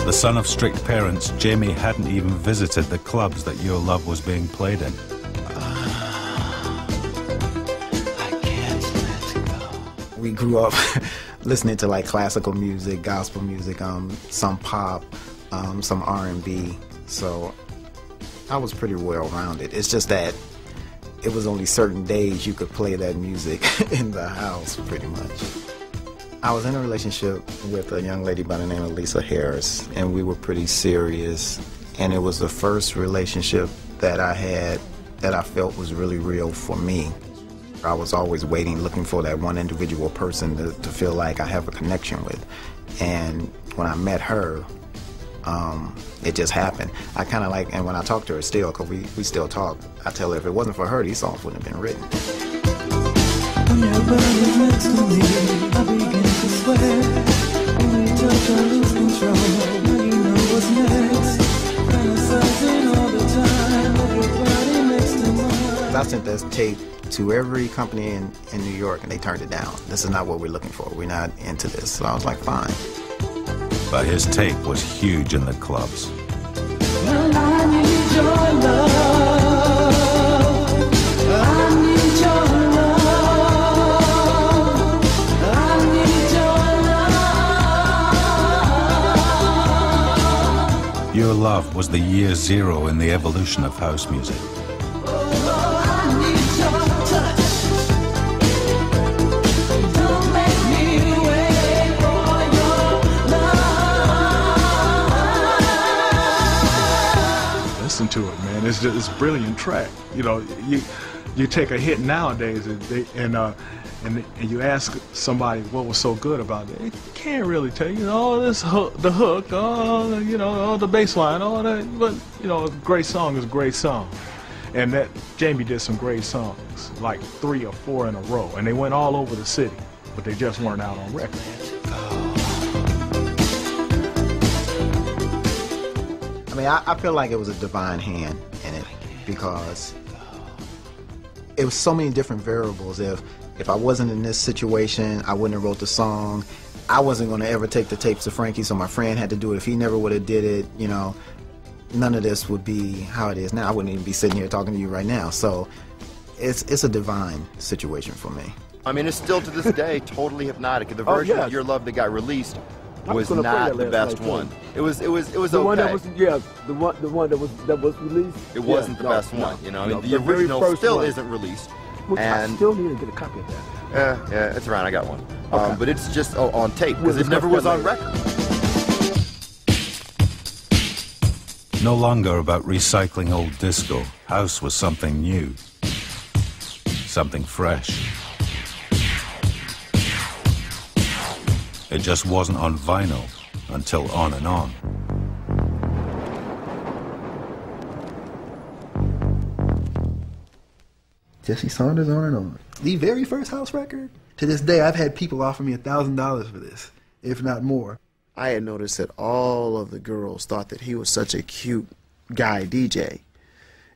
The son of strict parents, Jamie hadn't even visited the clubs that Your Love was being played in. I can't let go. We grew up listening to like classical music, gospel music, some pop, some R&B. So I was pretty well-rounded. It's just that it was only certain days you could play that music in the house, pretty much. I was in a relationship with a young lady by the name of Lisa Harris, and we were pretty serious. And it was the first relationship that I had that I felt was really real for me. I was always waiting, looking for that one individual person to feel like I have a connection with. And when I met her, it just happened. I kind of like, and when I talk to her still, because we still talk, I tell her if it wasn't for her, these songs wouldn't have been written. When your body is next to me, I begin to sweat. When you touch, I lose control. Now you know what's next. Fantasizing all the time of your body next to mine. I sent this tape to every company in New York, and they turned it down. This is not what we're looking for. We're not into this. So I was like, fine. But his tape was huge in the clubs. Well, I need your love. I need your love. I need your love. Your Love was the year zero in the evolution of house music. I need your touch. Don't make me wait for your love. Listen to it, man. It's just, it's a brilliant track. You know, you take a hit nowadays and you ask somebody what was so good about it. They can't really tell you. Oh, this hook, the hook, oh, you know, oh, the bass line, all that. But you know, a great song is a great song. And that Jamie did some great songs, like 3 or 4 in a row, and they went all over the city, but they just weren't out on record. I mean, I feel like it was a divine hand in it because it was so many different variables. If I wasn't in this situation, I wouldn't have wrote the song. I wasn't going to ever take the tapes to Frankie, so my friend had to do it. If he never would have did it, you know, none of this would be how it is now. I wouldn't even be sitting here talking to you right now. So it's a divine situation for me. I mean, it's still to this day totally hypnotic. The version of Your Love that got released was not the best one. It was the okay. One that was, the one that was released. It wasn't the best one, you know. I mean, the original still isn't released. Which I still need to get a copy of that. Yeah, it's around. I got one. Okay. But it's just on tape because it never was on record. No longer about recycling old disco, house was something new, something fresh. It just wasn't on vinyl until On and On. Jesse Saunders, On and On. The very first house record. To this day, I've had people offer me $1,000 for this, if not more. I had noticed that all of the girls thought that he was such a cute guy DJ.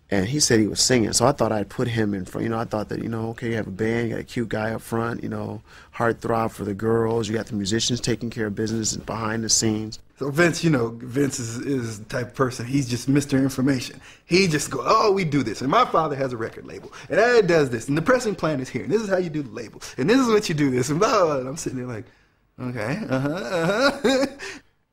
And he said he was singing, so I thought I'd put him in front. You know, I thought that, you know, okay, you have a band, you got a cute guy up front, you know, heartthrob for the girls, you got the musicians taking care of business behind the scenes. So Vince, you know, Vince is the type of person, he's just Mr. Information. He just goes, oh, we do this, and my father has a record label, and Dad does this, and the pressing plan is here, and this is how you do the label, and this is what you do this, and blah, blah, blah. And I'm sitting there like, okay,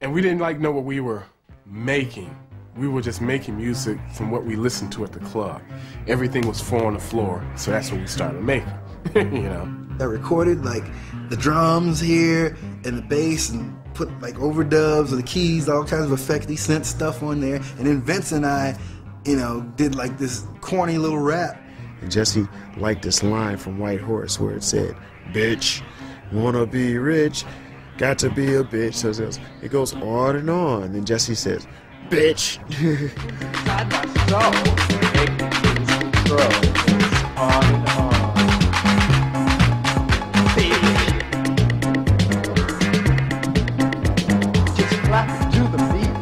And we didn't know what we were making. We were just making music from what we listened to at the club. Everything was 4 on the floor, so that's what we started making, you know. I recorded like the drums here and the bass and put like overdubs of the keys, all kinds of effects, he sent stuff on there. And then Vince and I, you know, did like this corny little rap. And Jesse liked this line from White Horse where it said, bitch, wanna be rich, got to be a bitch. So it goes on and on. And Jesse says, bitch. On and on. Just clap to the beat.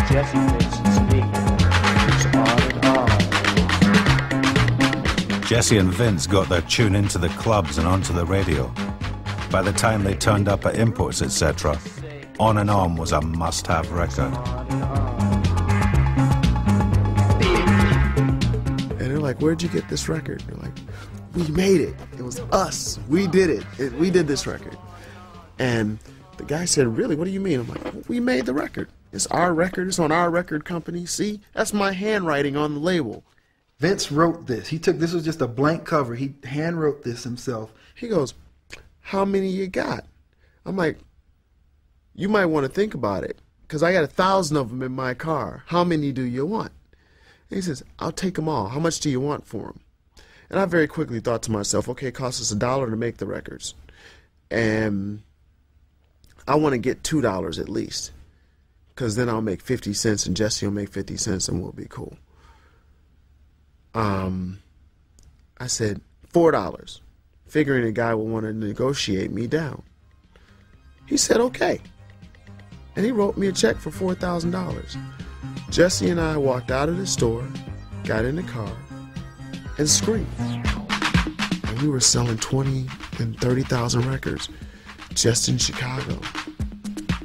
Jesse thinks it's me. It's on and on. Jesse and Vince got their tune into the clubs and onto the radio. By the time they turned up at imports, etc., On and On was a must-have record. And they're like, where'd you get this record? They're like, we made it. It was us. We did it. We did this record. And the guy said, really, what do you mean? I'm like, well, we made the record. It's our record. It's on our record company. See, that's my handwriting on the label. Vince wrote this. This was just a blank cover. He hand wrote this himself. He goes, how many you got? I'm like, you might want to think about it, because I got 1,000 of them in my car. How many do you want? And he says, I'll take them all. How much do you want for them? And I very quickly thought to myself, okay, it costs us $1 to make the records. And I want to get $2 at least, because then I'll make 50 cents and Jesse will make 50 cents and we'll be cool. I said $4, figuring the guy would want to negotiate me down. He said, okay. And he wrote me a check for $4,000. Jesse and I walked out of the store, got in the car, and screamed. And we were selling 20 and 30,000 records just in Chicago.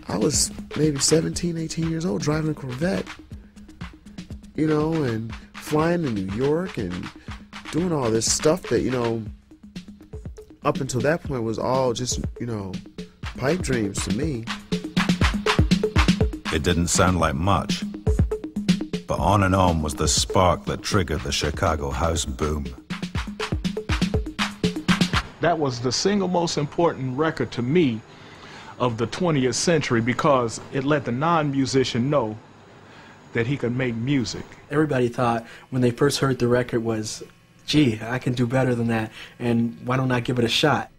I was maybe 17, 18 years old driving a Corvette, you know, and flying to New York and doing all this stuff that, you know, up until that point was all just, you know, pipe dreams to me. It didn't sound like much, but On and On was the spark that triggered the Chicago house boom. That was the single most important record to me of the 20th century, because it let the non-musician know that he could make music. Everybody thought when they first heard the record was, gee, I can do better than that, and why don't I give it a shot?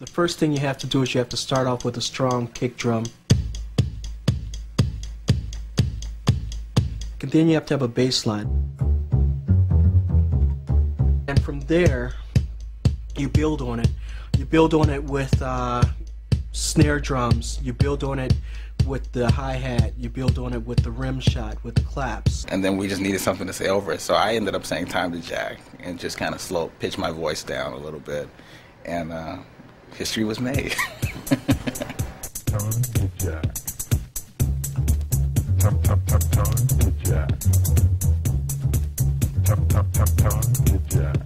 The first thing you have to do is you have to start off with a strong kick drum. And then you have to have a bass line. And from there, you build on it. You build on it with snare drums. You build on it with the hi-hat. You build on it with the rim shot, with the claps. And then we just needed something to say over it. So I ended up saying Time to Jack and just kind of pitch my voice down a little bit. And history was made. Time to Jack. Time to Jack. Time to Jack.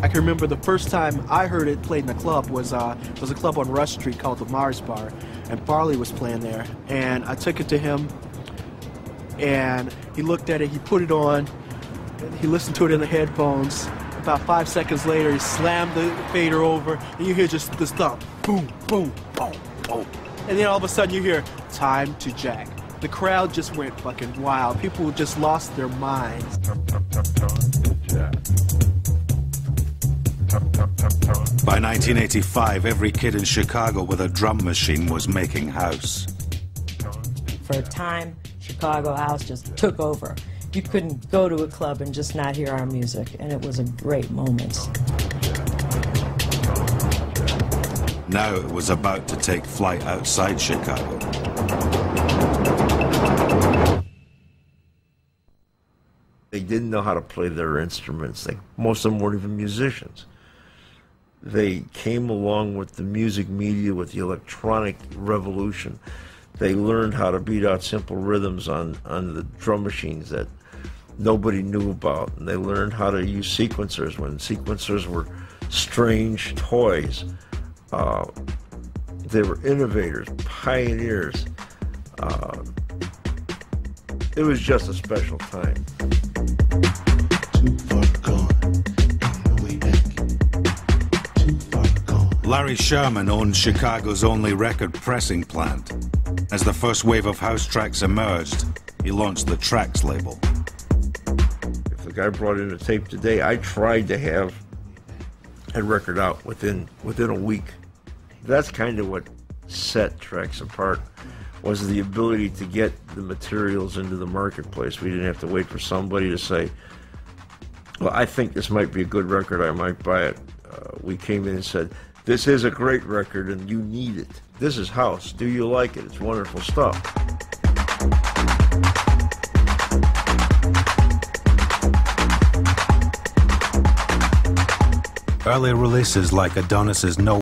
I can remember the first time I heard it played in a club was a club on Rush Street called the Mars Bar, and Barley was playing there. And I took it to him, and he looked at it, he put it on, and he listened to it in the headphones. About 5 seconds later, he slammed the fader over, and you hear just this thump, boom, boom, boom, boom. And then all of a sudden you hear, Time to Jack. The crowd just went fucking wild. People just lost their minds. By 1985, every kid in Chicago with a drum machine was making house. For a time, Chicago house just took over. You couldn't go to a club and just not hear our music, and it was a great moment. Now it was about to take flight outside Chicago. They didn't know how to play their instruments. Most of them weren't even musicians. They came along with the music media, with the electronic revolution. They learned how to beat out simple rhythms on the drum machines that nobody knew about. And they learned how to use sequencers when sequencers were strange toys. They were innovators, pioneers. It was just a special time. Larry Sherman owned Chicago's only record pressing plant. As the first wave of house tracks emerged, he launched the Trax label. If the guy brought in a tape today, I tried to have a record out within a week. That's kind of what set Trax apart, was the ability to get the materials into the marketplace. We didn't have to wait for somebody to say, well, I think this might be a good record, I might buy it. We came in and said, this is a great record and you need it. This is house. Do you like it? It's wonderful stuff. Early releases like Adonis's No